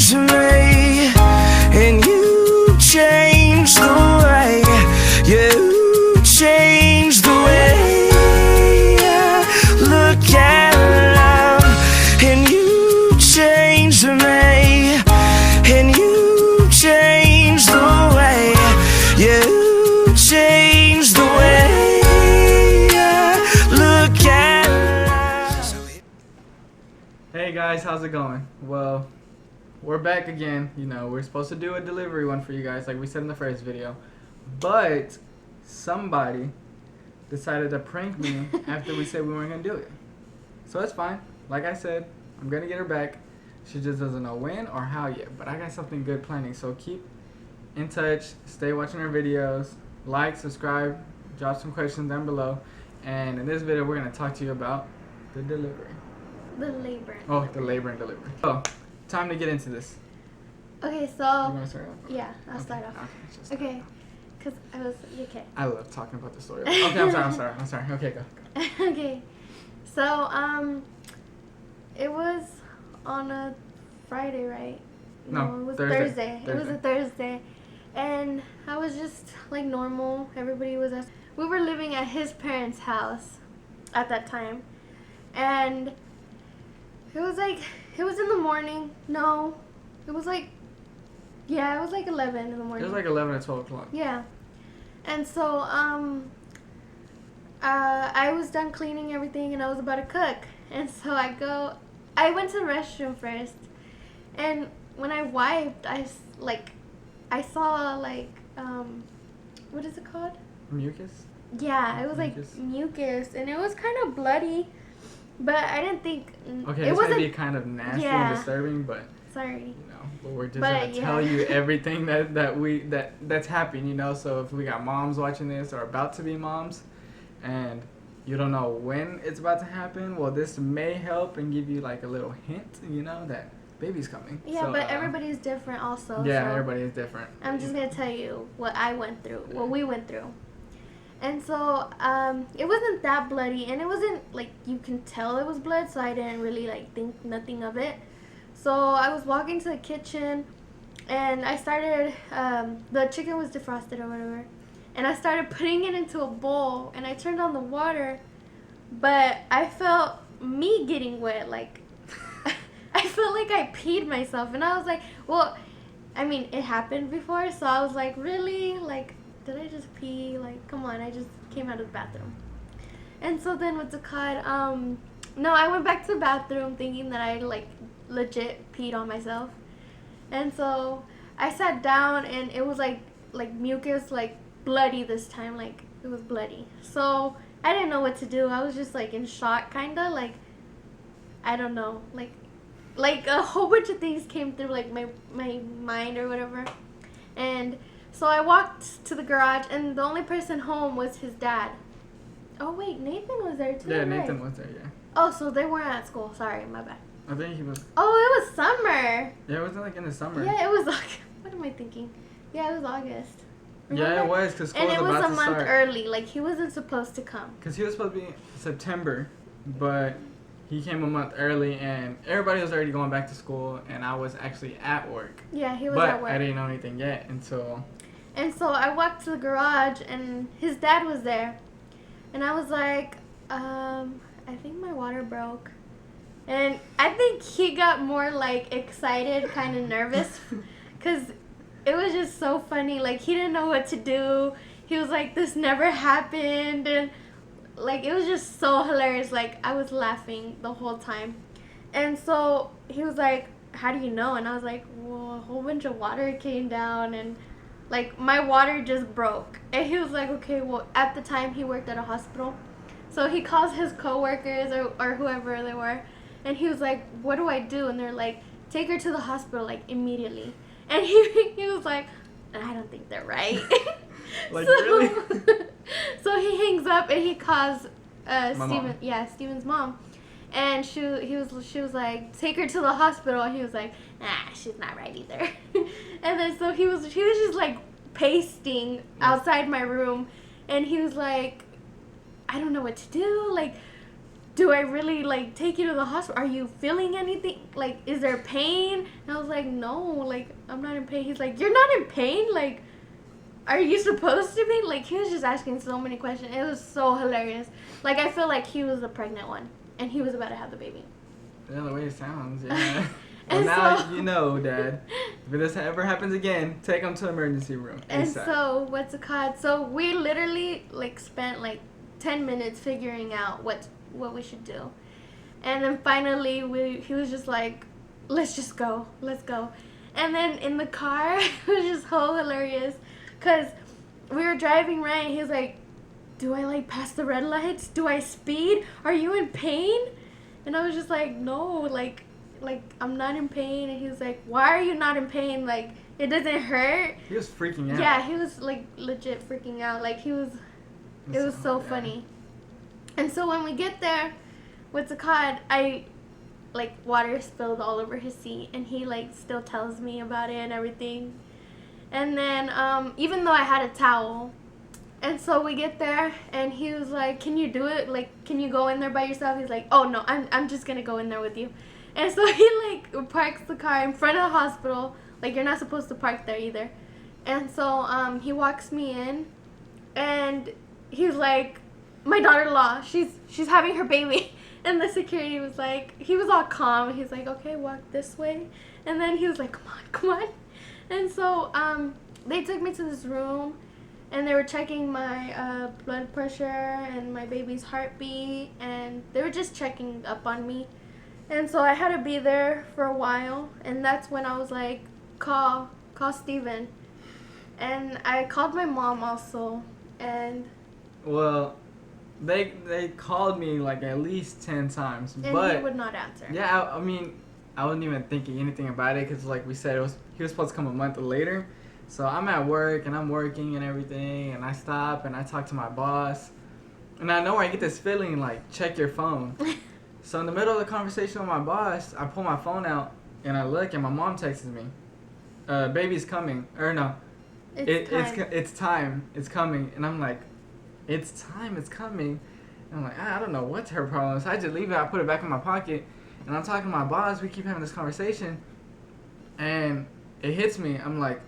changed me, and you changed the way. You changed the way I look at love, and you changed me, and you changed the way. You changed the way I look at love. Hey guys, how's it going? Well, we're back again. You know, we're supposed to do a delivery one for you guys like we said in the first video. But somebody decided to prank me after we said we weren't going to do it. So it's fine. Like I said, I'm going to get her back. She just doesn't know when or how yet. But I got something good planning. So keep in touch. Stay watching our videos. Like, subscribe, drop some questions down below. And in this video, we're going to talk to you about the delivery. The labor. Oh, the labor and delivery. So, time to get into this. Okay, so. You want to start off? Yeah, I'll start off. Okay, because I was. Okay. I love talking about the story. Okay, I'm sorry. Okay, go. Okay, so, it was on a Friday, right? No, it was Thursday. It was a Thursday. And I was just like normal. Everybody was at. We were living at his parents' house at that time. And it was in the morning. No, it was like 11 in the morning. It was like 11 or 12 o'clock. Yeah. And so, I was done cleaning everything and I was about to cook. And so I went to the restroom first. And when I wiped, I saw what is it called? Mucus? Yeah, it was Mucus. like mucus and it was kind of bloody. But I didn't think Okay, it this wasn't might be kind of nasty yeah. and disturbing, but sorry. you know, but we're just But, gonna yeah. tell you everything that's happening, you know. So if we got moms watching this or about to be moms, and you don't know when it's about to happen, well, this may help and give you like a little hint, you know, that baby's coming. Yeah, so, but everybody's different also. Yeah, so everybody is different. I'm just gonna tell you what I went through, what we went through. And so, it wasn't that bloody, and it wasn't, like, you can tell it was blood, so I didn't really, like, think nothing of it. So, I was walking to the kitchen, and I started, the chicken was defrosted or whatever, and I started putting it into a bowl, and I turned on the water, but I felt me getting wet, like, I felt like I peed myself, and I was like, well, I mean, it happened before, so I was like, really? Like, did I just pee? Like, come on, I just came out of the bathroom. And so then what's it called? No, I went back to the bathroom thinking that I, like, legit peed on myself. And so I sat down and it was, like mucus, like, bloody this time. Like, it was bloody. So I didn't know what to do. I was just, like, in shock, kind of. Like, I don't know. Like, a whole bunch of things came through, like, my mind or whatever. And so I walked to the garage, and the only person home was his dad. Oh, wait, Nathan was there, too, Yeah, right? Nathan was there, yeah. Oh, so they weren't at school. Sorry, my bad. I think he was. Oh, it was summer. Yeah, it wasn't like in the summer. Yeah, it was August. What am I thinking? Yeah, it was August. Remember? Yeah, it was, because school and was it was about a to month start. early. Like, he wasn't supposed to come. Because he was supposed to be September, but he came a month early, and everybody was already going back to school, and I was actually at work. Yeah, he was But at work. I didn't know anything yet until... And so I walked to the garage, and his dad was there. And I was like, I think my water broke. And I think he got more, like, excited, kind of nervous. Because it was just so funny. Like, he didn't know what to do. He was like, this never happened. And, like, it was just so hilarious. Like, I was laughing the whole time. And so he was like, how do you know? And I was like, well, a whole bunch of water came down, and... like, my water just broke. And he was like, okay, well, at the time, he worked at a hospital. So he calls his coworkers or whoever they were. And he was like, what do I do? And they're like, take her to the hospital, like, immediately. And he was like, I don't think they're right. Like, really? So he hangs up and he calls Mom. Steven's mom. And she was like, take her to the hospital. And he was like, she's not right either. And then so he was just like pasting outside my room, and he was like, I don't know what to do. Like, do I really like take you to the hospital? Are you feeling anything? Like, is there pain? And I was like, no, like, I'm not in pain. He's like, you're not in pain? Like, are you supposed to be? Like, he was just asking so many questions. It was so hilarious. Like, I feel like he was the pregnant one and he was about to have the baby. Yeah, the way it sounds, yeah. And Well, now so- you know, Dad. If this ever happens again, take him to the emergency room. And ASAP. so, what's it called? So, we literally, like, spent, like, 10 minutes figuring out what we should do. And then finally, he was just like, let's just go. Let's go. And then in the car, it was just so hilarious. Because we were driving, right? And he was like, do I, like, pass the red lights? Do I speed? Are you in pain? And I was just like, no, like I'm not in pain. And he was like, why are you not in pain? Like, it doesn't hurt. He was freaking out. Yeah, he was like legit freaking out. Like, it was so funny. And so when we get there, what's it called? Like, water spilled all over his seat, and he like still tells me about it and everything. And then even though I had a towel, and so we get there, and he was like, can you do it? Like, can you go in there by yourself? He's like, oh no, I'm just gonna go in there with you. And so he like parks the car in front of the hospital. Like, you're not supposed to park there either. And so he walks me in, and he's like, my daughter-in-law, she's having her baby. And the security was like, he was all calm. He's like, okay, walk this way. And then he was like, come on. And so they took me to this room, and they were checking my blood pressure and my baby's heartbeat, and they were just checking up on me. And so I had to be there for a while, and that's when I was like, call Steven. And I called my mom also, and... Well, they called me like at least 10 times, and but he would not answer. yeah, I mean, I wasn't even thinking anything about it because, like we said, he was supposed to come a month later. So I'm at work and I'm working and everything, and I stop and I talk to my boss, and I know where I get this feeling like, check your phone. So in the middle of the conversation with my boss, I pull my phone out and I look, and my mom texts me, "Baby's coming," or no, it's time, it's coming, and I'm like, it's time, it's coming. And I'm like, I don't know what's her problem. So I just leave it. I put it back in my pocket, and I'm talking to my boss. We keep having this conversation, and it hits me. I'm like,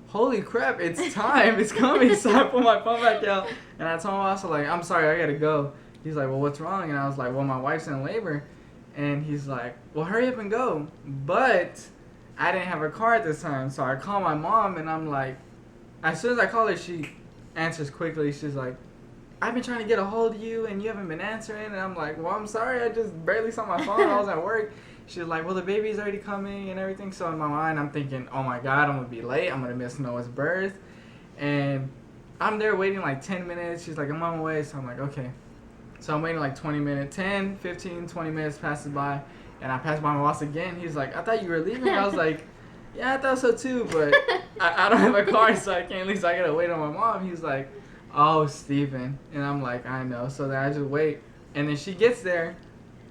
holy crap, it's time, it's coming. So I put my phone back out, and I told my boss, like, I'm sorry, I gotta go. He's like, well, what's wrong? And I was like, well, my wife's in labor. And he's like, well, hurry up and go. But I didn't have a car at this time, so I called my mom, and I'm like, as soon as I call her, she answers quickly. She's like, I've been trying to get a hold of you, and you haven't been answering. And I'm like, well, I'm sorry, I just barely saw my phone. I was at work. She's like, well, the baby's already coming and everything. So in my mind, I'm thinking, oh my God, I'm going to be late. I'm going to miss Noah's birth. And I'm there waiting like 10 minutes. She's like, I'm on my way. So I'm like, okay. So I'm waiting like 20 minutes, 10, 15, 20 minutes passes by. And I pass by my boss again. He's like, I thought you were leaving. I was like, yeah, I thought so too. But I don't have a car, so I can't leave. So I got to wait on my mom. He's like, oh, Steven. And I'm like, I know. So then I just wait. And then she gets there.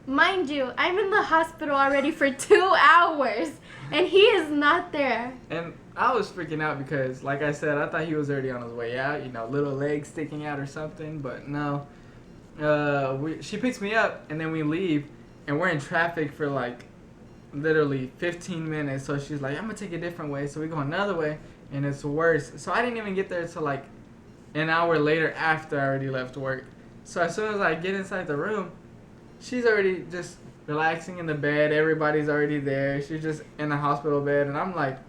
Mind you, I'm in the hospital already for 2 hours, and he is not there. And I was freaking out because, like I said, I thought he was already on his way out, little legs sticking out or something, but no. She picks me up, and then we leave, and we're in traffic for, like, literally 15 minutes, so she's like, I'm going to take a different way, so we go another way, and it's worse. So I didn't even get there until, like, an hour later after I already left work. So as soon as I get inside the room, she's already just relaxing in the bed. Everybody's already there. She's just in the hospital bed. And I'm like,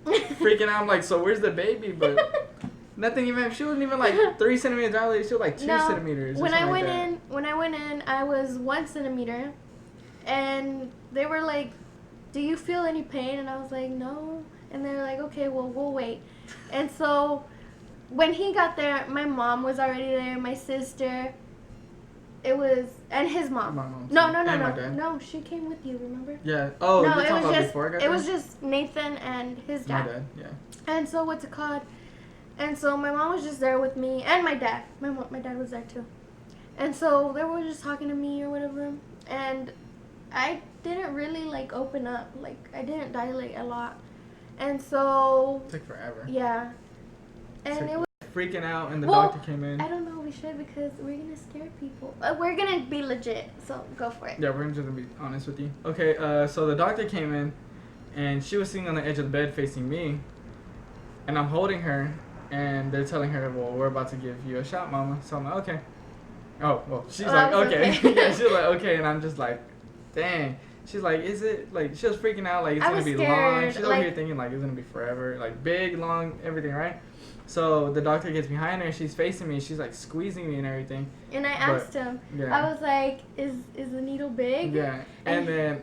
freaking out. I'm like, so where's the baby? But nothing even, she wasn't even like 3 centimeters dilated. She was like 2 centimeters. When I went in, I was 1 centimeter. And they were like, do you feel any pain? And I was like, no. And they're like, okay, well, we'll wait. And so when he got there, my mom was already there, my sister. And his mom. My mom. No. And my dad. No, she came with you, remember? Yeah. Oh, no, you're talking about just, before I got it there? was just Nathan and his dad. My dad, yeah. And so what's it called? And so my mom was just there with me, and my dad. My dad was there too. And so they were just talking to me or whatever. And I didn't really like open up. Like, I didn't dilate a lot. And so It took forever. yeah. And Took it was freaking out, and the Well, doctor came in. I don't know. We should because we're gonna scare people. We're gonna be legit. So go for it. Yeah, we're just gonna be honest with you. Okay, so the doctor came in, and she was sitting on the edge of the bed facing me, and I'm holding her, and they're telling her, well, we're about to give you a shot, mama. So I'm like, okay. Oh, well, she's like, okay. Yeah, she's like, okay, and I'm just like, dang. She's like, is it, like, she was freaking out, like, it's going to be scared. long. She's over here thinking, like, it's going to be forever, like, big, long, everything, right? So the doctor gets behind her, she's facing me, she's, like, squeezing me and everything. And I asked him, I was like, is the needle big? Yeah, and then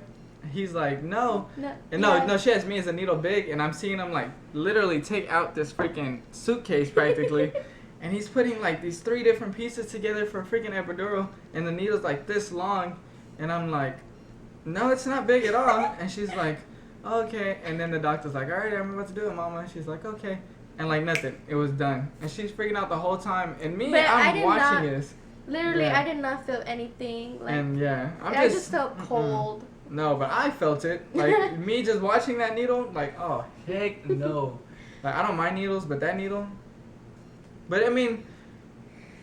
he's like, no. No, she asked me, is the needle big? And I'm seeing him, like, literally take out this freaking suitcase, practically. And he's putting, like, these 3 different pieces together for a freaking epidural. And the needle's, like, this long. And I'm like, no, it's not big at all. And she's like, okay. And then the doctor's like, all right, I'm about to do it, mama. And she's like, okay. And, like, nothing. It was done. And she's freaking out the whole time. And me, I'm watching this. Literally, I did not feel anything. Like, and, yeah. I just felt cold. No, but I felt it. Like, me just watching that needle, like, oh, heck no. Like, I don't mind needles, but that needle. But, I mean,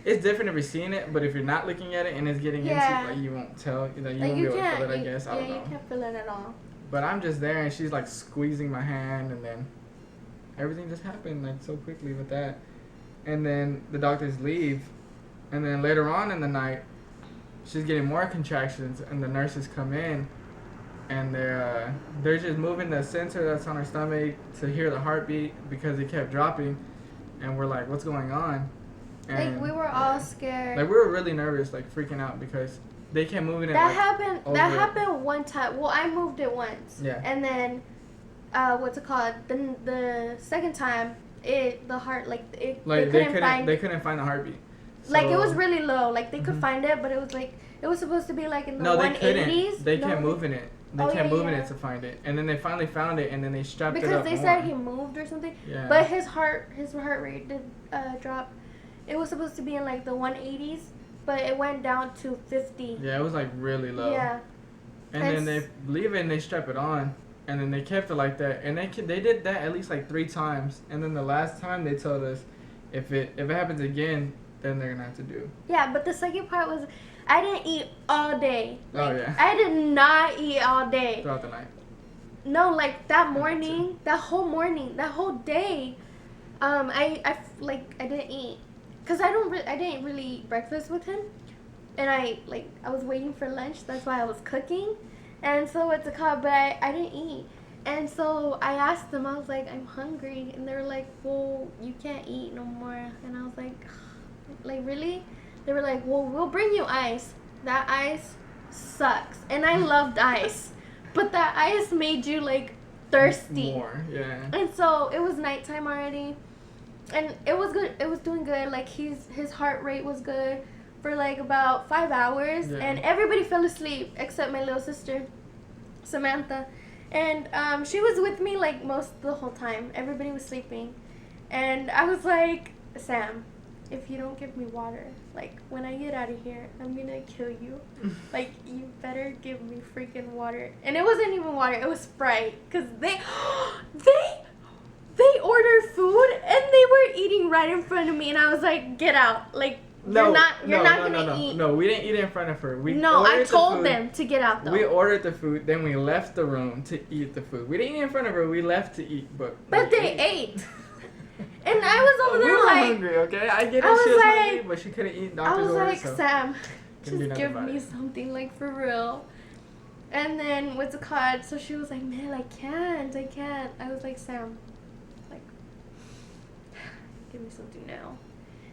it's different if you're seeing it, but if you're not looking at it and it's getting into like, you won't tell. You know, you won't be able to feel it, I guess. I don't know. Yeah, you can't feel it at all. But I'm just there, and she's, like, squeezing my hand, and then everything just happened, like, so quickly with that. And then the doctors leave, and then later on in the night, she's getting more contractions, and the nurses come in, and they're just moving the sensor that's on her stomach to hear the heartbeat because it kept dropping. And we're like, what's going on? And like, we were all scared. Like, we were really nervous, like, freaking out because they kept moving it. That happened one time. Well, I moved it once. Yeah. And then, what's it called? The second time, the heart, like, they couldn't find the heartbeat. So, like, it was really low. Like, they could find it, but it was, like, it was supposed to be, like, in the 180s. No, they couldn't. They kept moving it. They kept moving it to find it, and then they finally found it, and then they strapped it up because they said he moved or something. Yeah. But his heart rate did drop. It was supposed to be in like the 180s, but it went down to 50. Yeah, it was like really low. Yeah. And then they leave it and they strap it on, and then they kept it like that, and they did that at least like 3 times, and then the last time they told us, if it happens again, then they're gonna have to do. Yeah, but the second part was, I didn't eat all day. Like, oh yeah. I did not eat all day. Throughout the night. No, like that morning, that whole day, I didn't eat, cause I didn't really eat breakfast with him, and I was waiting for lunch. That's why I was cooking, and so what's it called? But I didn't eat, and so I asked them. I was like, I'm hungry, and they were like, well, you can't eat no more, and I was like, really? They were like, well, we'll bring you ice. That ice sucks. And I loved ice. But that ice made you, like, thirsty. More, yeah. And so it was nighttime already. And it was good. It was doing good. Like, his heart rate was good for, like, about 5 hours. Yeah. And everybody fell asleep except my little sister, Samantha. And she was with me, like, most the whole time. Everybody was sleeping. And I was like, Sam, if you don't give me water, like, when I get out of here, I'm gonna kill you. Like, you better give me freaking water. And it wasn't even water, it was Sprite. Because they ordered food, and they were eating right in front of me. And I was like, get out. Like, you're not gonna eat. No, we didn't eat it in front of her. I told them to get out, though. We ordered the food, then we left the room to eat the food. We didn't eat in front of her, we left to eat. But they ate. And I was over there we were like, hungry, okay? I get it, she was hungry, but she couldn't eat doctor's orders. I was like, Sam, just give me it. something, like, for real. And then, what's it called? So she was like, man, I can't. I was like, Sam, like, give me something now.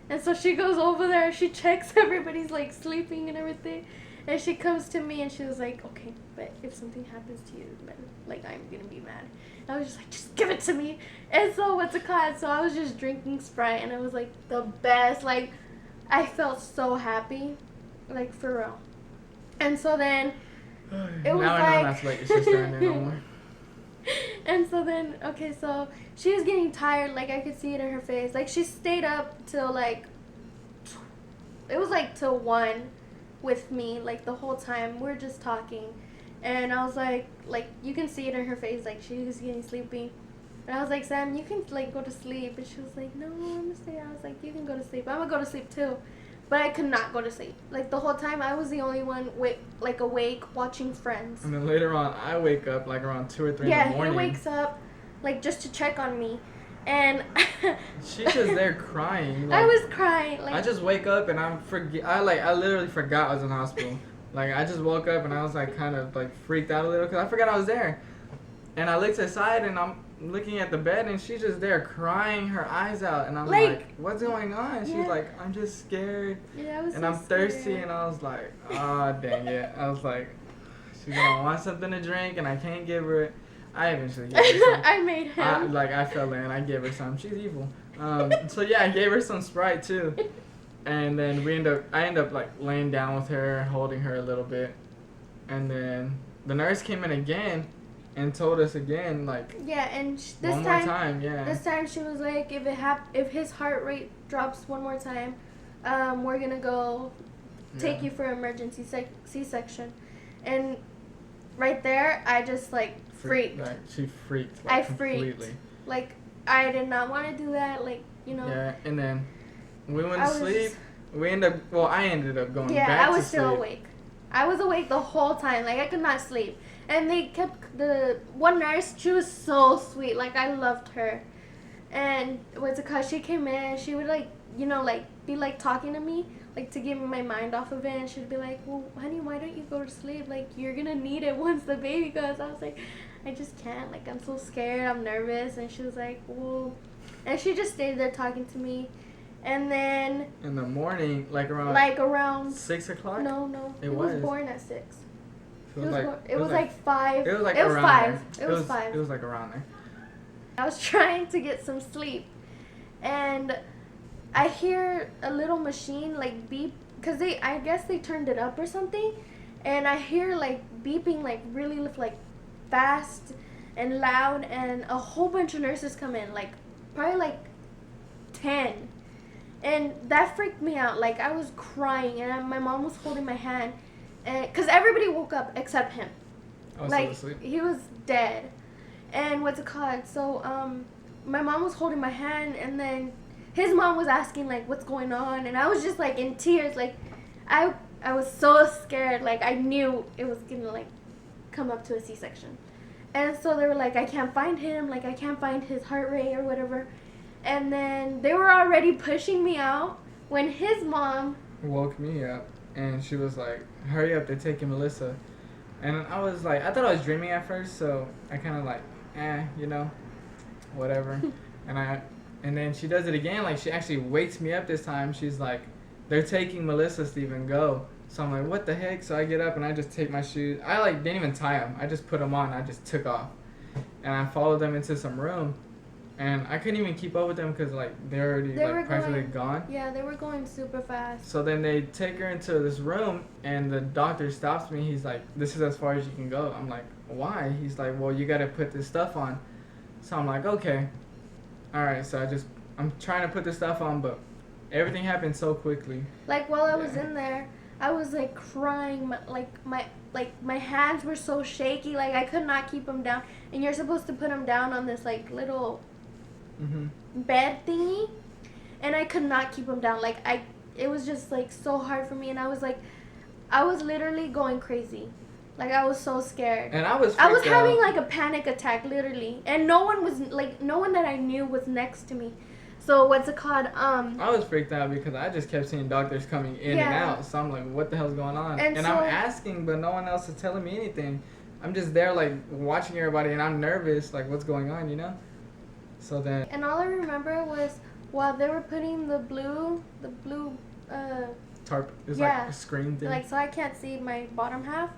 And so she goes over there, she checks everybody's, like, sleeping and everything. And she comes to me and she was like, okay, but if something happens to you, then, like, I'm gonna be mad. And I was just like, just give it to me. And so, what's it called? So I was just drinking Sprite, and it was, like, the best. Like, I felt so happy, like, for real. And so then, it was now like... I know not to let your sister in there no more. And so then, okay, so she was getting tired. Like, I could see it in her face. Like, she stayed up till, like, it was, like, till 1 with me, like, the whole time. We were just talking. And I was like, you can see it in her face, like, she was getting sleepy. And I was like, Sam, you can like go to sleep. And she was like, no, I'm gonna stay. I was like, you can go to sleep. I'm gonna go to sleep too. But I could not go to sleep. Like the whole time I was the only one awake watching Friends. And then later on, I wake up like around 2 or 3 in the morning. Yeah, he wakes up like just to check on me. And she's just there crying. Like, I was crying. Like I just wake up and I literally forgot I was in the hospital. Like I just woke up and I was like kind of like freaked out a little because I forgot I was there. And I looked aside and I'm looking at the bed and she's just there crying her eyes out and I'm like what's going on? She's like, I'm just scared. Yeah, I was and so I'm thirsty scared. and I was like, ah, dang it. I was like, she's gonna want something to drink and I can't give her it. I eventually gave her some. I made him. I fell in. I gave her some. She's evil. So yeah, I gave her some Sprite too. And then I end up like laying down with her, holding her a little bit. And then the nurse came in again and told us again, like, yeah, and this one more time, yeah. This time she was like, if his heart rate drops one more time, we're gonna go take you for emergency C-section. And right there, I just like freaked. Like, she freaked. I completely. freaked. Like I did not want to do that. Like Yeah, and then we went to sleep. I ended up going back to sleep. Yeah, I was still awake. I was awake the whole time. Like I could not sleep. And they kept the one nurse. She was so sweet. Like I loved her. And what's it called? She came in. She would be like talking to me, like to get my mind off of it. And she'd be like, "Well, honey, why don't you go to sleep? Like you're gonna need it once the baby goes." I was like, "I just can't. Like I'm so scared. I'm nervous." And she was like, "Well," and she just stayed there talking to me. And then in the morning, like around 6 o'clock. No, it was born at 6. It was like 5. It was like 5. It was 5. It was like around there. I was trying to get some sleep, and I hear a little machine like beep, cause I guess they turned it up or something, and I hear like beeping like really like fast and loud, and a whole bunch of nurses come in, like probably like 10. And that freaked me out. Like I was crying, and my mom was holding my hand, and cause everybody woke up except him. I was like still asleep. he was dead. And what's it called? So my mom was holding my hand, and then his mom was asking like what's going on, and I was just like in tears. Like I was so scared. Like I knew it was gonna like come up to a C-section. And so they were like, I can't find him. Like I can't find his heart rate or whatever. And then they were already pushing me out when his mom woke me up, and she was like, hurry up, they're taking Melissa. And I was like, I thought I was dreaming at first, so I kind of like, whatever. And then she does it again, like she actually wakes me up this time. She's like, they're taking Melissa, Steven, go. So I'm like, what the heck? So I get up and I just take my shoes. I like didn't even tie them. I just put them on. I just took off. And I followed them into some room. And I couldn't even keep up with them because like they were practically gone. Yeah, they were going super fast. So then they take her into this room, and the doctor stops me. He's like, "This is as far as you can go." I'm like, "Why?" He's like, "Well, you got to put this stuff on." So I'm like, "Okay, all right." So I'm trying to put this stuff on, but everything happened so quickly. Like while I was in there, I was like crying. My hands were so shaky. Like I could not keep them down. And you're supposed to put them down on this like little bed thingy, and I could not keep them down. Like it was just like so hard for me, and I was literally going crazy. Like I was so scared, and I was having like a panic attack literally, and no one that I knew was next to me. So what's it called? I was freaked out because I just kept seeing doctors coming in and out. So I'm like, what the hell's going on? And I'm asking, but no one else is telling me anything. I'm just there like watching everybody, and I'm nervous. Like, what's going on? You know? So then. And all I remember was while they were putting the blue tarp is like a screen thing. Like so I can't see my bottom half.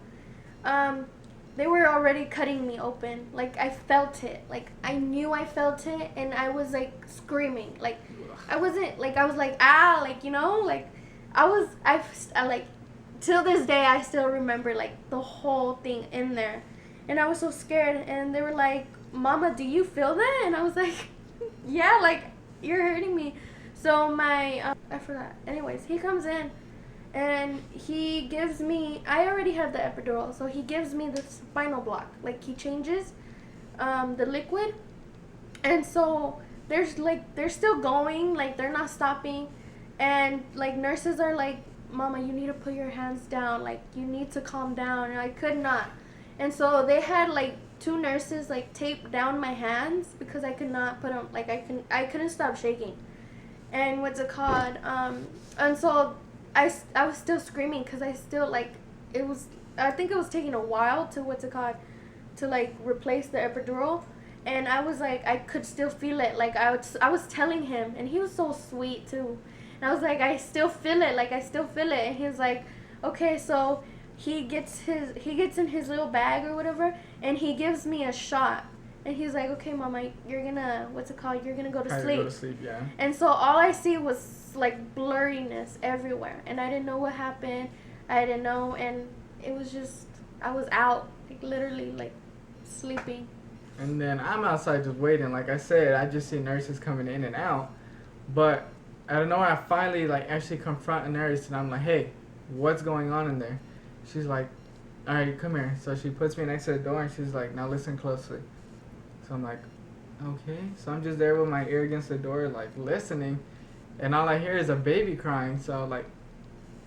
They were already cutting me open. Like I felt it. Like I knew I felt it, and I was like screaming. Like I wasn't like I was like like like I like till this day I still remember like the whole thing in there, and I was so scared. And they were like, "Mama, do you feel that?" And I was like, "Yeah, like you're hurting me." So my I forgot. Anyways, he comes in. And he gives me, I already had the epidural, so he gives me the spinal block. Like he changes the liquid, And so they're still going, like they're not stopping, and like nurses are like, Mama, you need to put your hands down, like you need to calm down, and I could not. And so they had like 2 nurses like tape down my hands because I could not put them, like I couldn't stop shaking. And what's it called, and so I was still screaming because I still like, I think it was taking a while to what's it called, to like replace the epidural. And I was like, I could still feel it. Like I was telling him, and he was so sweet too. And I was like, I still feel it. Like I still feel it. And he was like, okay. So he gets in his little bag or whatever, and he gives me a shot. And he's like, okay, Mama, you're gonna You're gonna go to sleep. Go to sleep, yeah. And so all I see was like blurriness everywhere, and I didn't know what happened. I didn't know, and it was just, I was out, like literally like sleeping. And then I'm outside just waiting. Like I said, I just see nurses coming in and out. But I don't know, I finally like actually confront a nurse, and I'm like, hey, what's going on in there? She's like, all right, come here. So she puts me next to the door, and she's like, now listen closely. So I'm like, okay. So I'm just there with my ear against the door, like listening, and all I hear is a baby crying. So like,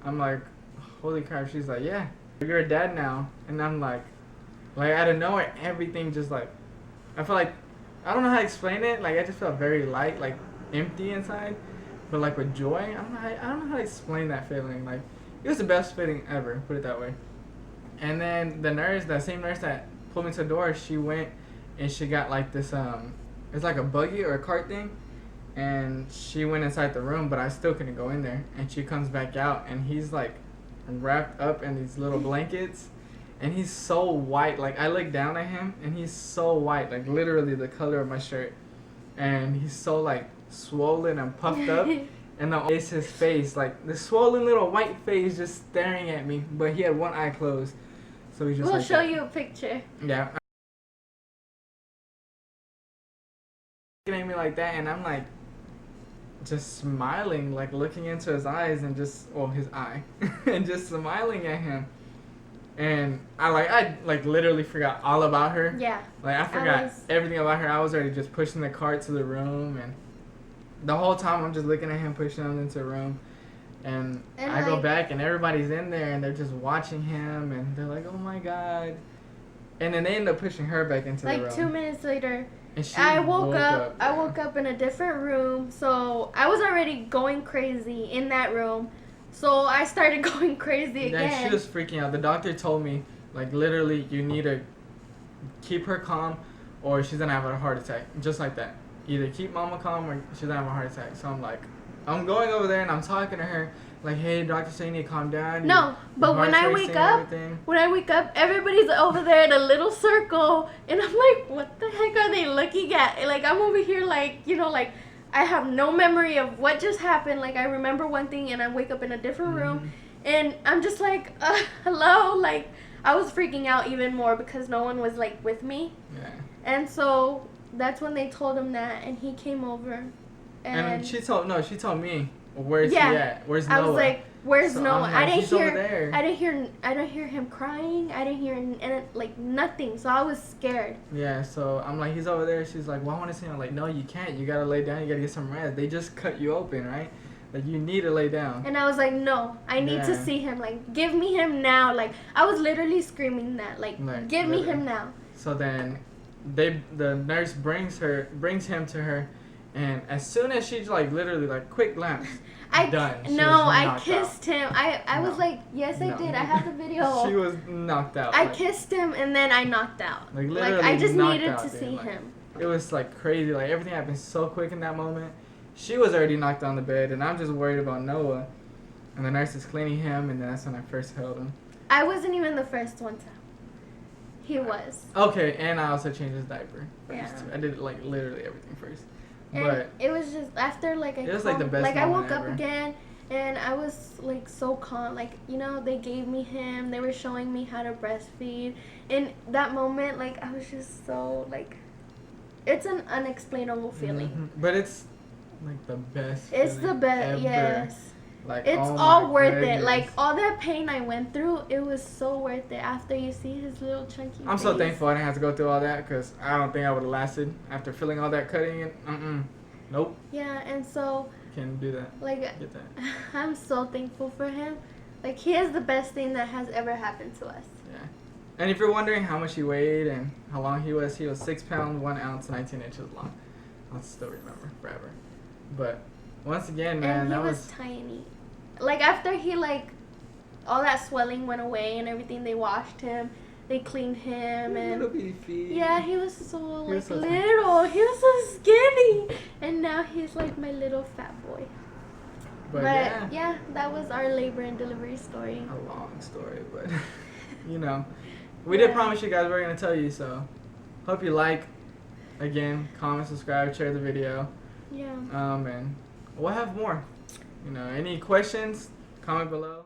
I'm like, holy crap. She's like, yeah, you're a dad now. And I'm like out of nowhere, everything just like, I feel like, I don't know how to explain it. Like I just felt very light, like empty inside, but like with joy. I don't know how to explain that feeling. Like it was the best feeling ever, put it that way. And then the nurse, that same nurse that pulled me to the door, she went and she got like this, it's like a buggy or a cart thing, and she went inside the room, but I still couldn't go in there. And she comes back out, and he's like wrapped up in these little blankets, and he's so white. Like I look down at him, and he's so white, like literally the color of my shirt, and he's so like swollen and puffed up. And it's his face, like the swollen little white face just staring at me, but he had one eye closed. So he's just We'll like show that. you a picture. Yeah. Looking at me like that, and I'm like just smiling, like looking into his eyes, and just, well, his eye, and just smiling at him. And I literally forgot all about her. Yeah. Like I forgot everything about her. I was already just pushing the cart to the room, and the whole time I'm just looking at him pushing him into the room. And I go back, and everybody's in there, and they're just watching him, and they're like, oh my God. And then they end up pushing her back into the room. Like 2 minutes later, and I woke up in a different room. So I was already going crazy in that room. So I started going crazy again. Yeah, she was freaking out. The doctor told me, like, literally, you need to keep her calm, or she's going to have a heart attack. Just like that. Either keep Mama calm, or she's going to have a heart attack. So I'm like, I'm going over there, and I'm talking to her. Like, hey, doctor saying you need to calm down. No, but when I wake up, everybody's over there in a little circle, and I'm like, what the heck are they looking at? Like, I'm over here, like, you know, like, I have no memory of what just happened. Like, I remember one thing, and I wake up in a different room, and I'm just like, hello? Like, I was freaking out even more because no one was, like, with me. Yeah. And so that's when they told him that, and he came over. And she told me, where's he at? Where's Noah? I was like, where's Noah? Like, I didn't hear him crying. I didn't hear like nothing. So I was scared. Yeah, so I'm like, he's over there. She's like, well, I want to see him. I'm like, no, you can't. You gotta lay down. You gotta get some rest. They just cut you open, right? Like, you need to lay down. And I was like, no, I need to see him. Like, give me him now. Like, I was literally screaming that. Like give me him now. So then, the nurse brings him to her. And as soon as she's like literally like quick glance, done. I kissed him. I was like, yes, I did. I have the video. She was knocked out. I kissed him and then I knocked out. Like literally, I just needed to see him. It was like crazy. Like everything happened so quick in that moment. She was already knocked on the bed, and I'm just worried about Noah. And the nurse is cleaning him, and that's when I first held him. I wasn't even the first one to. He was. Okay, and I also changed his diaper first. Yeah. I did like literally everything first. And but it was just after like it was like the best like I woke ever. up again, and I was like so calm. Like, you know, they gave me him. They were showing me how to breastfeed. In that moment, like I was just so like, it's an unexplainable feeling. But it's like the best. It's the best. Yes. Like, It's oh all my worth it. goodness. Like, all that pain I went through, it was so worth it after you see his little chunky I'm so face. thankful I didn't have to go through all that because I don't think I would have lasted after feeling all that cutting. And nope, Yeah, and so, can't do that. like, Get that. I'm so thankful for him. Like, he is the best thing that has ever happened to us. Yeah. And if you're wondering how much he weighed and how long he was 6 pounds, 1 ounce, 19 inches long. I'll still remember forever. But once again, man, And he that was tiny. Like, after he, like, all that swelling went away and everything, they washed him, they cleaned him, and little bitty feet. yeah, he was so, He like, was so little. He was so skinny. And now he's, like, my little fat boy. But yeah, that was our labor and delivery story. a long story, but you know, we did Yeah. promise you guys we were gonna tell you. So hope you like. Again, comment, subscribe, share the video. Yeah. And we'll have more. You know, any questions? Comment below.